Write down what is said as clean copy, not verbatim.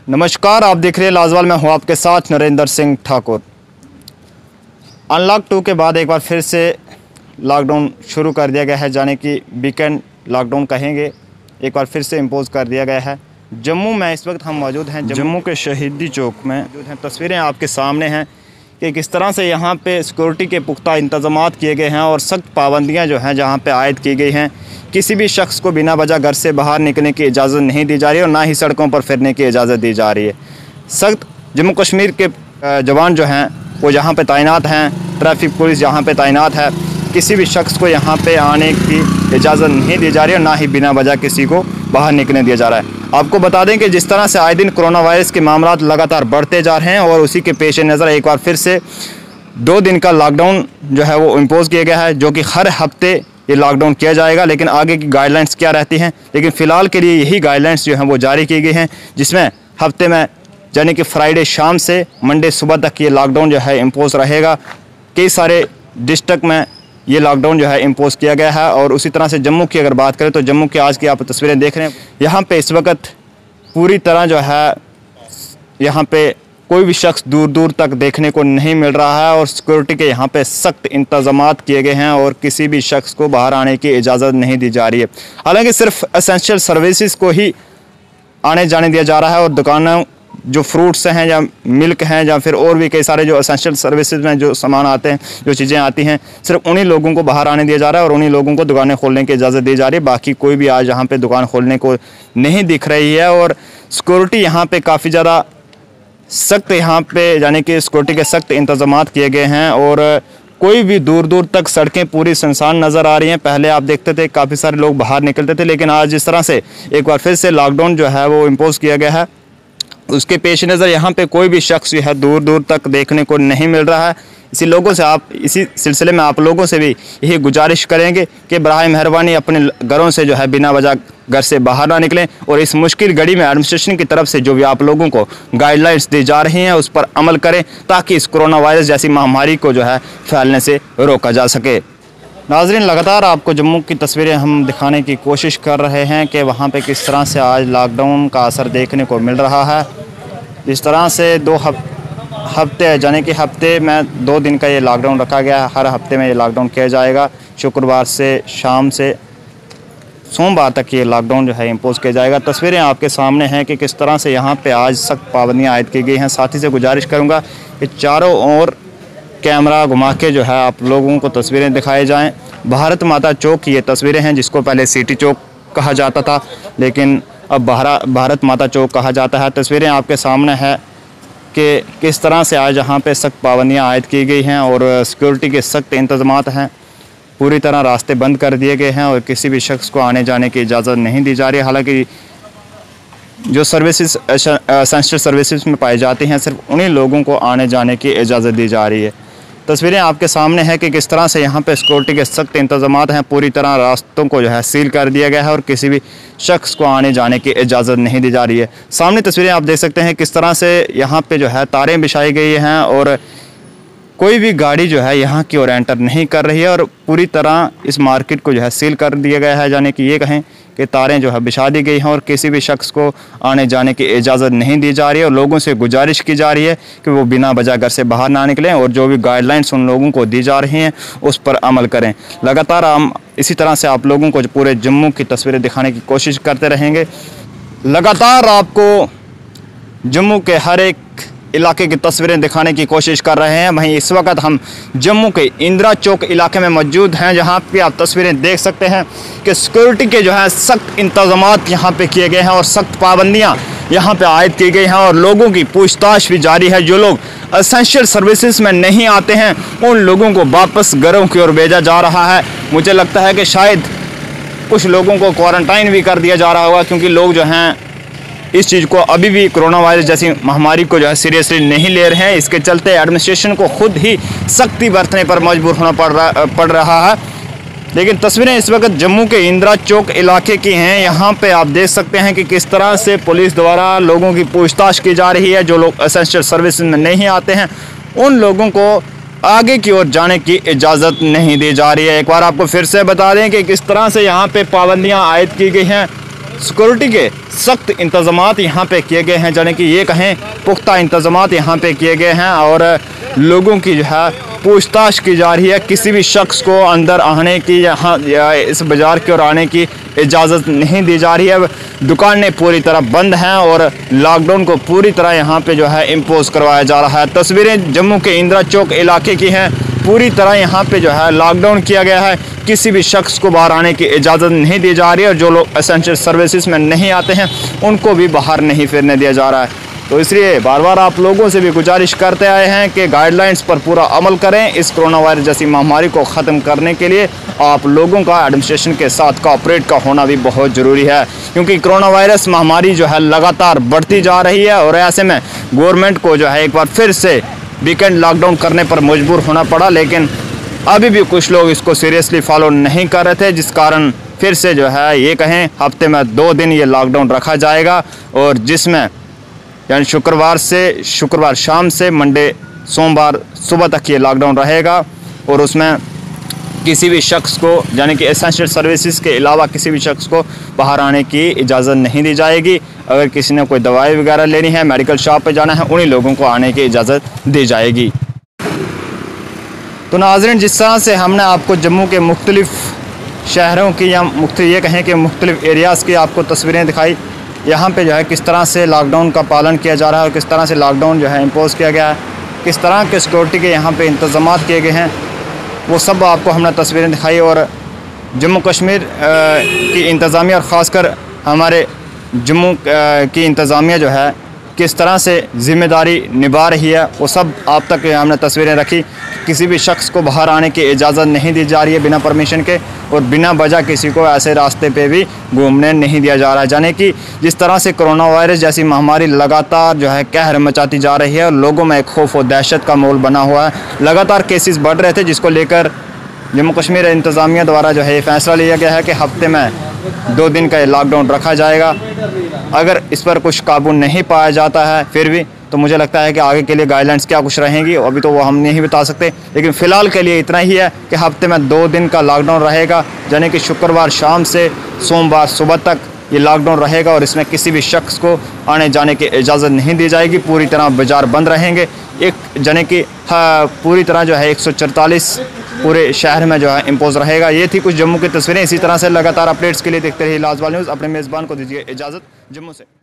नमस्कार, आप देख रहे हैं लाजवाल। मैं हूं आपके साथ नरेंद्र सिंह ठाकुर। अनलॉक 2 के बाद एक बार फिर से लॉकडाउन शुरू कर दिया गया है, जाने कि वीकेंड लॉकडाउन कहेंगे, एक बार फिर से इम्पोज़ कर दिया गया है। जम्मू में इस वक्त हम मौजूद हैं, जम्मू के शहीदी चौक में मौजूद हैं। तस्वीरें आपके सामने हैं कि किस तरह से यहाँ पे सिक्योरिटी के पुख्ता इंतज़ामात किए गए हैं और सख्त पाबंदियाँ जो हैं जहाँ पे आयद की गई हैं। किसी भी शख्स को बिना वजह घर से बाहर निकलने की इजाज़त नहीं दी जा रही है और ना ही सड़कों पर फिरने की इजाज़त दी जा रही है। सख्त जम्मू कश्मीर के जवान जो हैं वो यहाँ पे तैनात हैं, ट्रैफिक पुलिस यहाँ पे तैनात है। किसी भी शख्स को यहाँ पे आने की इजाज़त नहीं दी जा रही है और ना ही बिना वजह किसी को बाहर निकलने दिया जा रहा है। आपको बता दें कि जिस तरह से आए दिन कोरोना वायरस के मामलात लगातार बढ़ते जा रहे हैं और उसी के पेश नज़र एक बार फिर से 2 दिन का लॉकडाउन जो है वो इम्पोज़ किया गया है, जो कि हर हफ्ते ये लॉकडाउन किया जाएगा। लेकिन आगे की गाइडलाइंस क्या रहती हैं, लेकिन फ़िलहाल के लिए यही गाइडलाइंस जो हैं वो जारी की गई हैं, जिसमें हफ्ते में यानी कि फ्राइडे शाम से मंडे सुबह तक ये लॉकडाउन जो है इम्पोज़ रहेगा। कई सारे डिस्ट्रिक्ट में ये लॉकडाउन जो है इम्पोज़ किया गया है। और उसी तरह से जम्मू की अगर बात करें तो जम्मू की आज की आप तस्वीरें देख रहे हैं, यहाँ पे इस वक्त पूरी तरह जो है यहाँ पे कोई भी शख्स दूर दूर तक देखने को नहीं मिल रहा है और सिक्योरिटी के यहाँ पे सख्त इंतज़ामात किए गए हैं और किसी भी शख्स को बाहर आने की इजाज़त नहीं दी जा रही है। हालांकि सिर्फ एसेंशियल सर्विसेज को ही आने जाने दिया जा रहा है और दुकानों जो फ्रूट्स हैं या मिल्क हैं या फिर और भी कई सारे जो एसेंशियल सर्विसेज में जो सामान आते हैं, जो चीज़ें आती हैं, सिर्फ उन्हीं लोगों को बाहर आने दिया जा रहा है और उन्हीं लोगों को दुकानें खोलने की इजाज़त दी जा रही है। बाकी कोई भी आज यहाँ पे दुकान खोलने को नहीं दिख रही है और सिक्योरिटी यहाँ पे काफ़ी ज़्यादा सख्त यहाँ पे यानी कि सिक्योरिटी के सख्त इंतज़ामात किए गए हैं और कोई भी दूर दूर तक सड़कें पूरी सुनसान नज़र आ रही हैं। पहले आप देखते थे काफ़ी सारे लोग बाहर निकलते थे, लेकिन आज जिस तरह से एक बार फिर से लॉकडाउन जो है वो इम्पोज़ किया गया है, उसके पेश नज़र यहाँ पे कोई भी शख्स जो है दूर दूर तक देखने को नहीं मिल रहा है। इसी सिलसिले में आप लोगों से भी यही गुजारिश करेंगे कि बराए मेहरबानी अपने घरों से जो है बिना वजह घर से बाहर ना निकलें और इस मुश्किल घड़ी में एडमिनिस्ट्रेशन की तरफ से जो भी आप लोगों को गाइडलाइंस दी जा रही हैं उस पर अमल करें, ताकि इस कोरोना वायरस जैसी महामारी को जो है फैलने से रोका जा सके। नाज़रीन, लगातार आपको जम्मू की तस्वीरें हम दिखाने की कोशिश कर रहे हैं कि वहाँ पे किस तरह से आज लॉकडाउन का असर देखने को मिल रहा है। इस तरह से 2 हफ्ते यानी कि हफ्ते में 2 दिन का ये लॉकडाउन रखा गया है। हर हफ्ते में ये लॉकडाउन किया जाएगा। शुक्रवार से शाम से सोमवार तक ये लॉकडाउन जो है इम्पोज़ किया जाएगा। तस्वीरें आपके सामने हैं कि किस तरह से यहाँ पे आज सख्त पाबंदियाँ आयद की गई हैं। साथ ही से गुजारिश करूँगा कि चारों ओर कैमरा घुमा के जो है आप लोगों को तस्वीरें दिखाई जाएं। भारत माता चौक की ये तस्वीरें हैं, जिसको पहले सिटी चौक कहा जाता था, लेकिन अब भारत माता चौक कहा जाता है। तस्वीरें आपके सामने है कि किस तरह से आज यहाँ पे सख्त पाबंदियाँ आयद की गई हैं और सिक्योरिटी के सख्त इंतज़ामात हैं। पूरी तरह रास्ते बंद कर दिए गए हैं और किसी भी शख्स को आने जाने की इजाज़त नहीं दी जा रही है। हालांकि जो सर्विसेज एसेंशियल सर्विसेज में पाई जाती हैं, सिर्फ उन्हीं लोगों को आने जाने की इजाज़त दी जा रही है। तस्वीरें आपके सामने हैं कि किस तरह से यहाँ पे सिक्योरिटी के सख्त इंतज़ामात हैं। पूरी तरह रास्तों को जो है सील कर दिया गया है और किसी भी शख्स को आने जाने की इजाज़त नहीं दी जा रही है। सामने तस्वीरें आप देख सकते हैं किस तरह से यहाँ पे जो है तारें बिछाई गई हैं और कोई भी गाड़ी जो है यहाँ की ओर एंटर नहीं कर रही है और पूरी तरह इस मार्केट को जो है सील कर दिया गया है, यानी कि ये कहें कि तारें जो है बिछा दी गई हैं और किसी भी शख्स को आने जाने की इजाज़त नहीं दी जा रही है। और लोगों से गुजारिश की जा रही है कि वो बिना वजह घर से बाहर ना निकलें और जो भी गाइडलाइंस उन लोगों को दी जा रही हैं उस पर अमल करें। लगातार हम इसी तरह से आप लोगों को पूरे जम्मू की तस्वीरें दिखाने की कोशिश करते रहेंगे। लगातार आपको जम्मू के हर एक इलाके की तस्वीरें दिखाने की कोशिश कर रहे हैं। वहीं इस वक्त हम जम्मू के इंदिरा चौक इलाके में मौजूद हैं, जहां पे आप तस्वीरें देख सकते हैं कि सिक्योरिटी के जो है सख्त इंतज़ामात यहां पे किए गए हैं और सख्त पाबंदियां यहां पे आयद की गई हैं और लोगों की पूछताछ भी जारी है। जो लोग एसेंशियल सर्विसेज में नहीं आते हैं उन लोगों को वापस घरों की ओर भेजा जा रहा है। मुझे लगता है कि शायद कुछ लोगों को क्वारंटाइन भी कर दिया जा रहा होगा, क्योंकि लोग जो हैं इस चीज़ को अभी भी कोरोना वायरस जैसी महामारी को जो है सीरियसली नहीं ले रहे हैं। इसके चलते एडमिनिस्ट्रेशन को खुद ही सख्ती बरतने पर मजबूर होना पड़ रहा है। लेकिन तस्वीरें इस वक्त जम्मू के इंदिरा चौक इलाके की हैं। यहाँ पे आप देख सकते हैं कि किस तरह से पुलिस द्वारा लोगों की पूछताछ की जा रही है। जो लोग एसेंशियल सर्विस में नहीं आते हैं उन लोगों को आगे की ओर जाने की इजाज़त नहीं दी जा रही है। एक बार आपको फिर से बता दें कि किस तरह से यहाँ पे पाबंदियाँ आयद की गई हैं सिक्योरिटी के सख्त इंतज़ामात यहाँ पे किए गए हैं, यानी कि ये कहें पुख्ता इंतज़ामात यहाँ पे किए गए हैं और लोगों की जो है पूछताछ की जा रही है। किसी भी शख्स को अंदर आने की या इस बाज़ार की ओर आने की इजाज़त नहीं दी जा रही है। दुकानें पूरी तरह बंद हैं और लॉकडाउन को पूरी तरह यहाँ पे जो है इम्पोज करवाया जा रहा है। तस्वीरें जम्मू के इंदिरा चौक इलाके की हैं। पूरी तरह यहाँ पे जो है लॉकडाउन किया गया है। किसी भी शख्स को बाहर आने की इजाज़त नहीं दी जा रही है और जो लोग एसेंशियल सर्विसेज में नहीं आते हैं उनको भी बाहर नहीं फिरने दिया जा रहा है। तो इसलिए बार बार आप लोगों से भी गुजारिश करते आए हैं कि गाइडलाइंस पर पूरा अमल करें। इस कोरोना वायरस जैसी महामारी को ख़त्म करने के लिए आप लोगों का एडमिनिस्ट्रेशन के साथ कोऑपरेट का होना भी बहुत ज़रूरी है, क्योंकि कोरोना वायरस महामारी जो है लगातार बढ़ती जा रही है और ऐसे में गवर्नमेंट को जो है एक बार फिर से वीकेंड लॉकडाउन करने पर मजबूर होना पड़ा। लेकिन अभी भी कुछ लोग इसको सीरियसली फॉलो नहीं कर रहे थे, जिस कारण फिर से जो है ये कहें हफ्ते में 2 दिन ये लॉकडाउन रखा जाएगा और जिसमें यानी शुक्रवार शाम से मंडे सोमवार सुबह तक ये लॉकडाउन रहेगा और उसमें किसी भी शख्स को यानी कि एसेंशियल सर्विसेज के अलावा किसी भी शख्स को बाहर आने की इजाज़त नहीं दी जाएगी। अगर किसी ने कोई दवाई वगैरह लेनी है, मेडिकल शॉप पे जाना है, उन्हीं लोगों को आने की इजाज़त दी जाएगी। तो नाज़रीन, जिस तरह से हमने आपको जम्मू के मुख्तलिफ़ शहरों की या ये कहें कि मुख्तलिफ़ एरियाज़ की आपको तस्वीरें दिखाई, यहाँ पे जो है किस तरह से लॉकडाउन का पालन किया जा रहा है और किस तरह से लॉकडाउन जो है इम्पोज़ किया गया है, किस तरह के सिक्योरिटी के यहाँ पे इंतज़ामात किए गए हैं, वो सब आपको हमने तस्वीरें दिखाई। और जम्मू कश्मीर की इंतज़ामिया और ख़ासकर हमारे जम्मू की इंतज़ामिया जो है किस तरह से ज़िम्मेदारी निभा रही है, वो सब आप तक हमने तस्वीरें रखी। किसी भी शख्स को बाहर आने की इजाज़त नहीं दी जा रही है बिना परमिशन के और बिना वजह किसी को ऐसे रास्ते पे भी घूमने नहीं दिया जा रहा है। यानी कि जिस तरह से कोरोना वायरस जैसी महामारी लगातार जो है कहर मचाती जा रही है और लोगों में एक खौफ और दहशत का माहौल बना हुआ है। लगातार केसेस बढ़ रहे थे, जिसको लेकर जम्मू कश्मीर इंतज़ामिया द्वारा जो है ये फ़ैसला लिया गया है कि हफ्ते में 2 दिन का लॉकडाउन रखा जाएगा। अगर इस पर कुछ काबू नहीं पाया जाता है फिर भी तो मुझे लगता है कि आगे के लिए गाइडलाइंस क्या कुछ रहेंगी अभी तो वो हम नहीं बता सकते, लेकिन फ़िलहाल के लिए इतना ही है कि हफ्ते में 2 दिन का लॉकडाउन रहेगा, यानी कि शुक्रवार शाम से सोमवार सुबह तक ये लॉकडाउन रहेगा और इसमें किसी भी शख्स को आने जाने की इजाज़त नहीं दी जाएगी। पूरी तरह बाज़ार बंद रहेंगे। यानी कि पूरी तरह जो है 144 पूरे शहर में जो है इम्पोज रहेगा। ये थी कुछ जम्मू की तस्वीरें। इसी तरह से लगातार अपडेट्स के लिए देखते रहिए लाजवाल न्यूज़। अपने मेज़बान को दीजिए इजाज़त। जम्मू से।